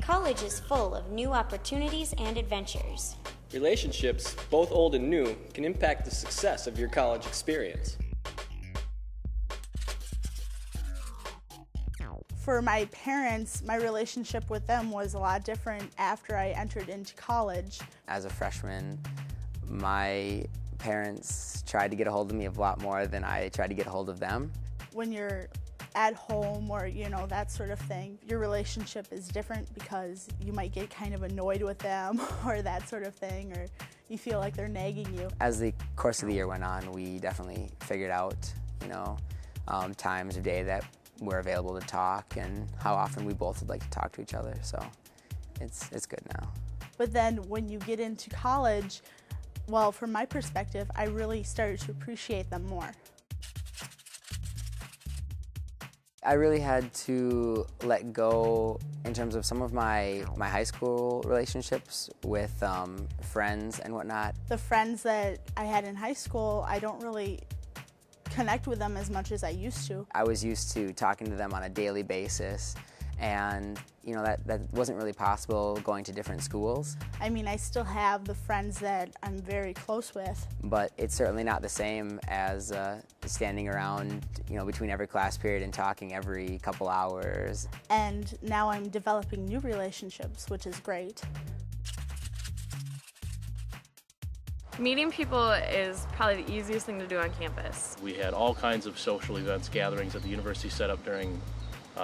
College is full of new opportunities and adventures. Relationships, both old and new, can impact the success of your college experience. For my parents, my relationship with them was a lot different after I entered into college. As a freshman, my parents tried to get a hold of me a lot more than I tried to get a hold of them. When you're at home or, that sort of thing, your relationship is different because you might get kind of annoyed with them or that sort of thing, or you feel like they're nagging you. As the course of the year went on, we definitely figured out, times of day that we're available to talk and how often we both would like to talk to each other, so it's good now. But then when you get into college, well, from my perspective, I really started to appreciate them more. I really had to let go in terms of some of my high school relationships with friends and whatnot. The friends that I had in high school, I don't really connect with them as much as I used to. I was used to talking to them on a daily basis, and that wasn't really possible going to different schools. I mean, I still have the friends that I'm very close with. But it's certainly not the same as standing around, between every class period and talking every couple hours. And now I'm developing new relationships, which is great. Meeting people is probably the easiest thing to do on campus. We had all kinds of social events, gatherings that the university set up during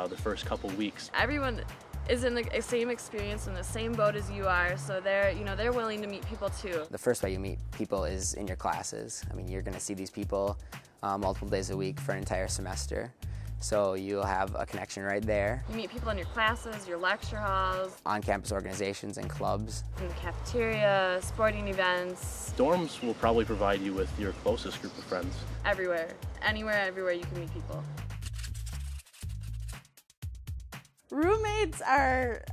the first couple weeks. Everyone is in the same experience, in the same boat as you are, so they're willing to meet people too. The first way you meet people is in your classes. I mean, you're going to see these people multiple days a week for an entire semester. So you'll have a connection right there. You meet people in your classes, your lecture halls, on-campus organizations and clubs, in the cafeteria, sporting events. Dorms will probably provide you with your closest group of friends. Everywhere, anywhere, everywhere you can meet people. Roommates are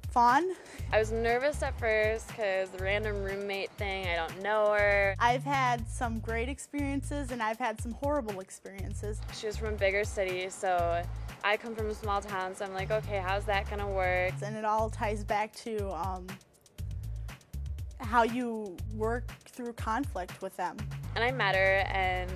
fun. I was nervous at first because the random roommate thing, I don't know her. I've had some great experiences and I've had some horrible experiences. She was from a bigger city, so I come from a small town, so I'm like, okay, how's that gonna work? And it all ties back to how you work through conflict with them. And I met her and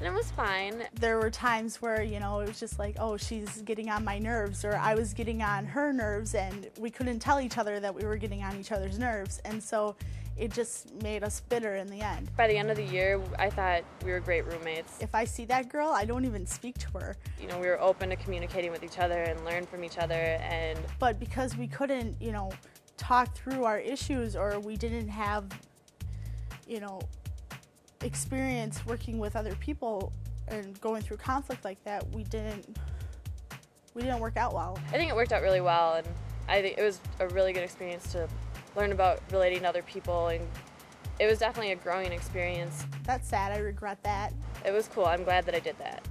it was fine. There were times where, it was just like, oh, she's getting on my nerves, or I was getting on her nerves, and we couldn't tell each other that we were getting on each other's nerves, and so it just made us bitter in the end. By the end of the year, I thought we were great roommates. If I see that girl, I don't even speak to her. We were open to communicating with each other and learn from each other, But because we couldn't, talk through our issues, or we didn't have, experience working with other people and going through conflict like that, we didn't work out well. I think it worked out really well, and I think it was a really good experience to learn about relating to other people, and it was definitely a growing experience. That's sad, I regret that. It was cool, I'm glad that I did that.